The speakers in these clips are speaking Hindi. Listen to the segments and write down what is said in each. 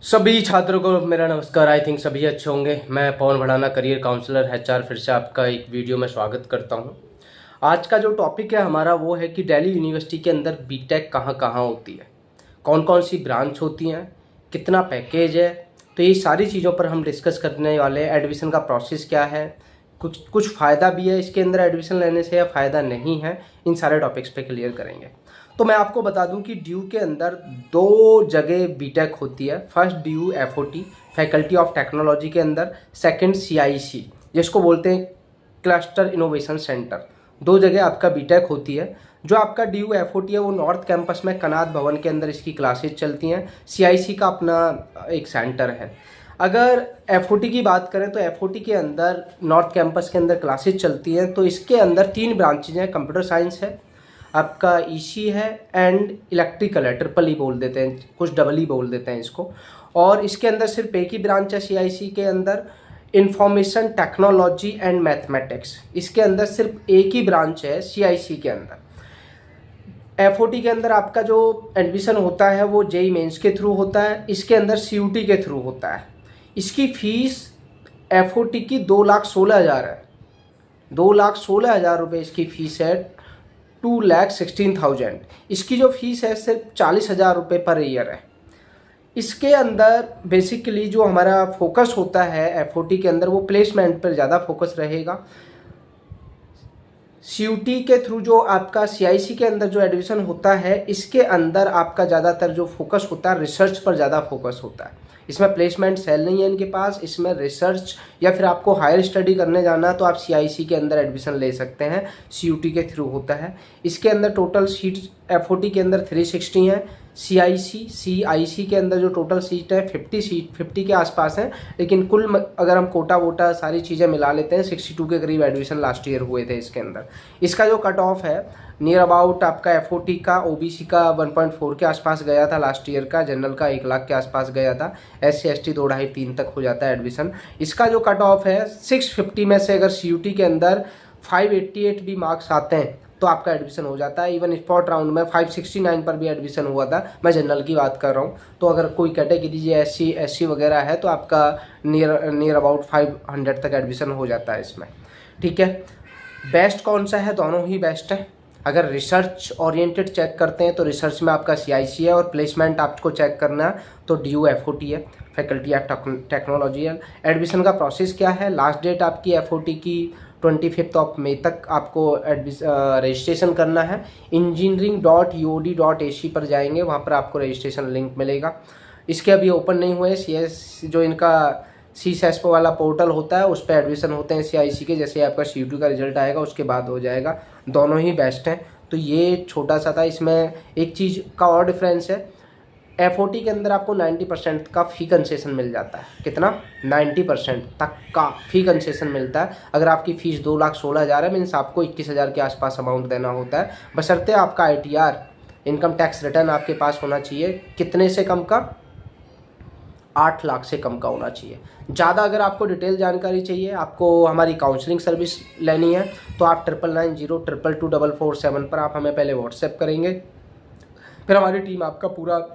सभी छात्रों को मेरा नमस्कार। आई थिंक सभी अच्छे होंगे। मैं पवन भड़ाना, करियर काउंसलर HR, फिर से आपका एक वीडियो में स्वागत करता हूं। आज का जो टॉपिक है हमारा वो है कि दिल्ली यूनिवर्सिटी के अंदर बीटेक कहाँ कहाँ होती है, कौन कौन सी ब्रांच होती हैं, कितना पैकेज है। तो ये सारी चीज़ों पर हम डिस्कस करने वाले हैं। एडमिशन का प्रोसेस क्या है, कुछ फ़ायदा भी है इसके अंदर एडमिशन लेने से या फ़ायदा नहीं है, इन सारे टॉपिक्स पे क्लियर करेंगे। तो मैं आपको बता दूं कि ड्यू के अंदर दो जगह बीटेक होती है। First due FOT, faculty of technology के अंदर। सेकंड CIC, जिसको बोलते हैं क्लस्टर इनोवेशन सेंटर। दो जगह आपका बीटेक होती है। जो आपका ड्यू FOT है वो नॉर्थ कैंपस में कनात भवन के अंदर इसकी क्लासेज चलती हैं। CIC का अपना एक सेंटर है। अगर FOT की बात करें तो FOT के अंदर नॉर्थ कैंपस के अंदर क्लासेज चलती हैं। तो इसके अंदर 3 ब्रांचेज हैं। कंप्यूटर साइंस है, आपका EC है, एंड इलेक्ट्रिकल है। ट्रिपल ई बोल देते हैं, कुछ डबल ई बोल देते हैं इसको। और इसके अंदर सिर्फ एक ही ब्रांच है CIC के अंदर, इंफॉर्मेशन टेक्नोलॉजी एंड मैथमेटिक्स। इसके अंदर सिर्फ एक ही ब्रांच है CIC के अंदर। FOT के अंदर आपका जो एडमिशन होता है वो JEE मेंस के थ्रू होता है। इसके अंदर CUT के थ्रू होता है। इसकी फ़ीस FOT की 2,16,000 है। 2,16,000 रुपये इसकी फ़ीस है। 2,16,000। इसकी जो फीस है सिर्फ 40,000 रुपये पर ईयर है। इसके अंदर बेसिकली जो हमारा फोकस होता है FOT के अंदर वो प्लेसमेंट पर ज़्यादा फोकस रहेगा। CUT के थ्रू जो आपका CIC के अंदर जो एडमिशन होता है इसके अंदर आपका ज़्यादातर जो फोकस होता है रिसर्च पर ज़्यादा फोकस होता है। इसमें प्लेसमेंट सेल नहीं है इनके पास। इसमें रिसर्च या फिर आपको हायर स्टडी करने जाना है तो आप CIC के अंदर एडमिशन ले सकते हैं। CUT के थ्रू होता है। इसके अंदर टोटल सीट FOT के अंदर 360 है। CIC के अंदर जो टोटल सीट है 50 के आसपास है। लेकिन कुल अगर हम कोटा वोटा सारी चीज़ें मिला लेते हैं 62 के करीब एडमिशन लास्ट ईयर हुए थे इसके अंदर। इसका जो कट ऑफ है नियर अबाउट आपका FOT का OBC का 1.4 के आसपास गया था लास्ट ईयर का। जनरल का 1 लाख के आसपास गया था। SC ST 2.5-3 तक हो जाता है एडमिशन। इसका जो कट ऑफ है 650 में से अगर CUT के अंदर 588 भी मार्क्स आते हैं तो आपका एडमिशन हो जाता है। इवन स्पॉट राउंड में 569 पर भी एडमिशन हुआ था। मैं जनरल की बात कर रहा हूँ। तो अगर कोई कैटेगरी SC SC वगैरह है तो आपका नियर अबाउट 500 तक एडमिशन हो जाता है इसमें। ठीक है, बेस्ट कौन सा है? दोनों ही बेस्ट है। अगर रिसर्च ओरिएंटेड चेक करते हैं तो रिसर्च में आपका CIC है, और प्लेसमेंट आपको चेक करना है तो ड्यू FOT है, फैकल्टी ऑफ टेक्नोलॉजी है। एडमिशन का प्रोसेस क्या है? लास्ट डेट आपकी FOT की 25 मई तक आपको रजिस्ट्रेशन करना है। engineering.uod.ac पर जाएंगे, वहाँ पर आपको रजिस्ट्रेशन लिंक मिलेगा। इसके अभी ओपन नहीं हुए। जो इनका CSESP वाला पोर्टल होता है उस पर एडमिशन होते हैं CIC के। जैसे आपका CUT का रिजल्ट आएगा उसके बाद हो जाएगा। दोनों ही बेस्ट हैं। तो ये छोटा सा था। इसमें एक चीज़ का और डिफरेंस है, FOT के अंदर आपको 90% का फ़ी कंसेशन मिल जाता है। कितना? 90% तक का फ़ी कंसेशन मिलता है। अगर आपकी फ़ीस 2,16,000 है मीन्स आपको 21,000 के आसपास अमाउंट देना होता है, बशर्ते आपका ITR इनकम टैक्स रिटर्न आपके पास होना चाहिए। कितने से कम का? 8 लाख से कम का होना चाहिए। ज़्यादा अगर आपको डिटेल जानकारी चाहिए, आपको हमारी काउंसलिंग सर्विस लेनी है तो आप 9990222447 पर आप हमें पहले व्हाट्सएप करेंगे। फिर हमारी टीम आपका पूरा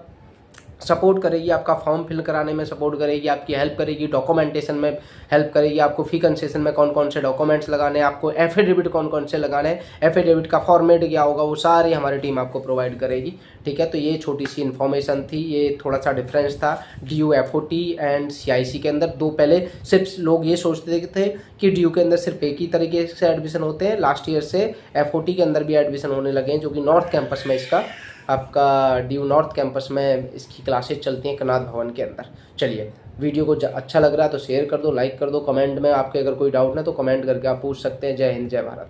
सपोर्ट करेगी, आपका फॉर्म फिल कराने में सपोर्ट करेगी, आपकी हेल्प करेगी, डॉक्यूमेंटेशन में हेल्प करेगी, आपको फ़ी कंसेशन में कौन कौन से डॉक्यूमेंट्स लगाने हैं, आपको एफिडेविट कौन कौन से लगाने हैं, एफिडेविट का फॉर्मेट क्या होगा, वो सारी हमारी टीम आपको प्रोवाइड करेगी। ठीक है, तो ये छोटी सी इन्फॉर्मेशन थी। ये थोड़ा सा डिफरेंस था ड्यू FOT एंड CIC के अंदर। दो पहले सिर्फ लोग ये सोचते थे कि ड्यू के अंदर सिर्फ एक ही तरीके से एडमिशन होते हैं। लास्ट ईयर से FOT के अंदर भी एडमिशन होने लगे हैं, जो कि नॉर्थ कैंपस में इसका आपका ड्यू नॉर्थ कैंपस में इसकी क्लासेस चलती हैं कनात भवन के अंदर। चलिए, वीडियो को अच्छा लग रहा है तो शेयर कर दो, लाइक कर दो। कमेंट में आपके अगर कोई डाउट ना तो कमेंट करके आप पूछ सकते हैं। जय हिंद, जय भारत।